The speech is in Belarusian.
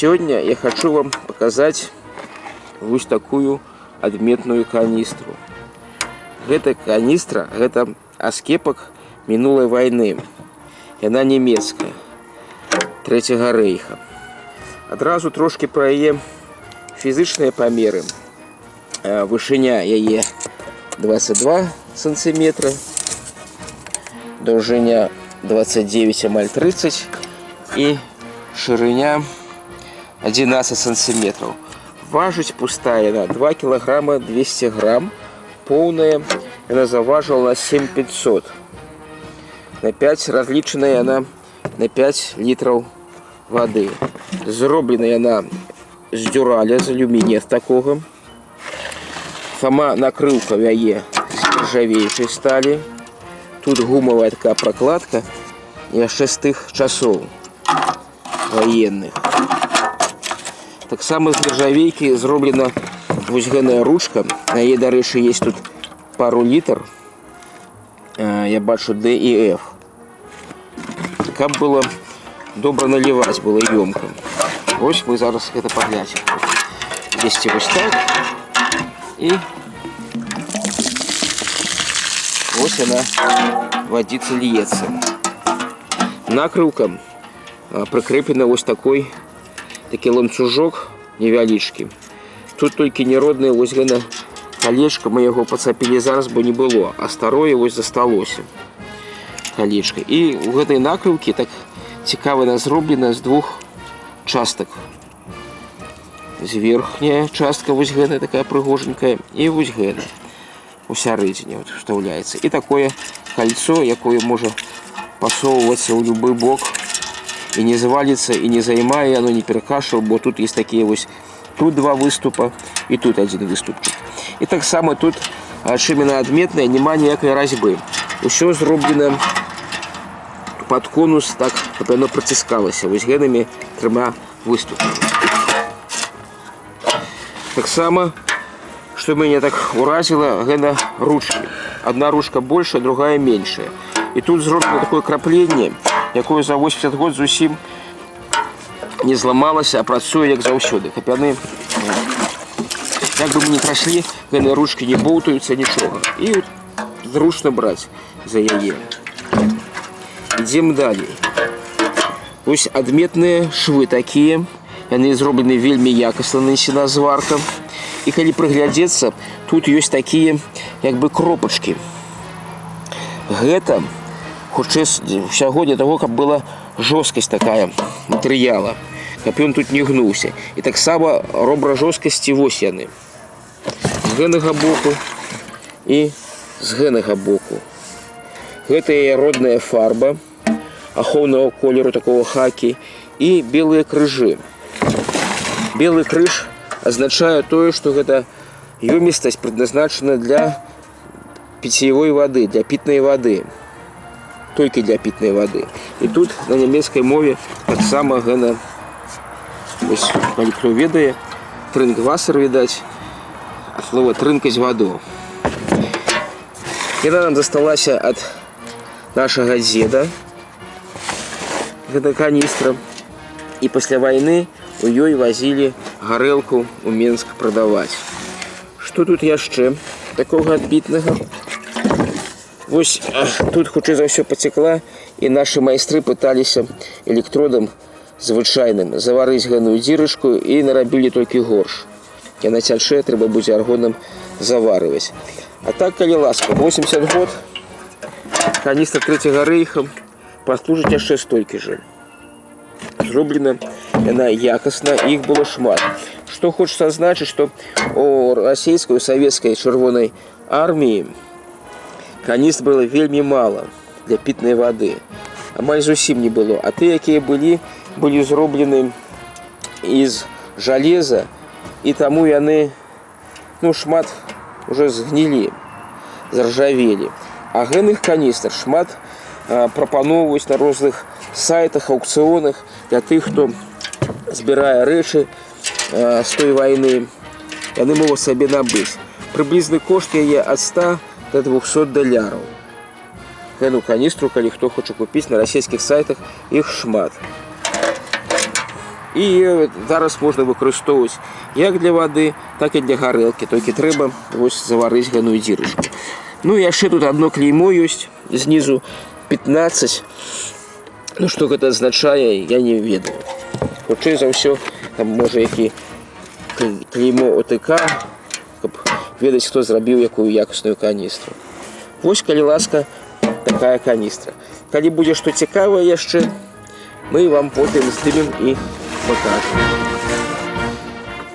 Сегодня я хочу вам показать вот такую адметную канистру. Эта канистра, это аскепок минулой войны. Она немецкая, Третьего рейха. Одразу трошки про її фізичні поміри. Вишиня її 22 см, довжиня 29,30 и шириня 11 сантиметров. Важить пустая на 2 килограмма 200 грамм. Полная она заважила на 7500. На 5 различная она на 5 литров воды. Зроблена она з дюраля, з алюминия такого. Сама накрылка яе з нержавеючей стали. Тут гумовая такая прокладка яшчэ з тых часоў военных. Так само з нержавейкі зроблена вось гэная ручка. На яе, дарэчы, есть тут пару літр. Я бачу D и F. Каб было добра наливать, было ёмко. Ось мы зараз гэта паглядзім. Есть вось так. И ось она водица льется. Накрылка прикреплена ось такой ланцужок невялічкі. Тут толькі нероднае вось гэна колечко, мы яго пацапілі зараз, бо не было, а старое вось засталося колечко. І у гэтай накрылкі так цікава зроблена з двух частак. З верхняя частка вось гэная такая прыгоженькая і вось гэна у сярэдзіне вот вставляецца. І такое кольцо, якое можа пасоўвацца ў любы бок і не заваліцца, і не займае, оно не перакашляе, бо тут есть такія вось, тут два выступа і тут один выступчик. І так само тут, чым яна адметная, няма ніякай разьбы. Усё зроблена под конус, так, каб яно прыціскалася вось гэтымі трыма выступамі. Так само, что меня так уразило, гэта ручки. Одна ручка больше, другая меньшая. И тут зроблено такое крапление, якое за 80 год зусім не зламалася, а працуе як заўсёды. Каб яны, як бы мы не прайшлі, гэтыя ручки не боўтаюцца, нічога. І вот зручна браць за яе. Ідзем далей. Вось адметныя швы такія. Яны зроблены вельмі якасна, нанесена зварка. І калі прыглядзецца, тут ёсць такія як бы кропачкі. Гэта хутчэй усяго для таго, каб была жорсткасць такая матэрыяла, каб ён тут не гнуўся. І таксама робра жорсткасці вось яны. З гэтага боку і з гэтага боку. Гэта яе родная фарба ахоўнага колеру такого хакі і белыя крыжы. Белый крыж означает то, что эта ёмістасць предназначена для питьевой воды, для питной воды. Только для питной воды. И тут на немецкой мове так само гэна, кто ведае, трынквасер, видать, а слово трынкаць воду. Яна нам засталася от нашего деда, гэта каністра. И после войны у ёй возили гарэлку у Менск продавать. Что тут яшчэ такого адбітнага? Вось тут хутчэй за ўсё пацекла, і наши майстры пыталіся электродам звычайным заварыць гэную дзірачку і нарабілі толькі горш. Яна цячэ, трэба будзе аргонам заварываць. А так, калі ласка, 80 год каністра Трэцяга рэйха паслужыць яшчэ столькі же. Зроблена яна якасна, іх было шмат. Что хочется значить, что у российской, у советской Червоной армии каністр было вельмі мало для питной воды. Амаль зусім не было. А те, якія были зроблены из железа, и тому яны, шмат уже згнілі, заржавелі. А гэных каністр шмат прапаноўваюць на розных сайтах, аукцыёнах для тых, хто збірае рэчы з той войны, яны могуць сабе набыць. Прыблізны кошт яе ад 100 до 200 доляраў. Гэну каністру, калі хто хоча купіць на расійскіх сайтах, іх шмат. І зараз можна выкарыстоўваць як для вады, так і для гарэлкі. Толькі трэба вось заварыць ганую дзірачку. Ну і яшчэ тут одно клеймо ёсць, знізу 15. Ну што гэта азначае, я не ведаю. Хутчэй за ўсё, там можа які клеймо ОТК, каб ведаць, хто зрабіў якую якасную каністру. Вось, калі ласка, такая каністра. Калі будзе што цікавае яшчэ, мы вам потым здымем і покажем.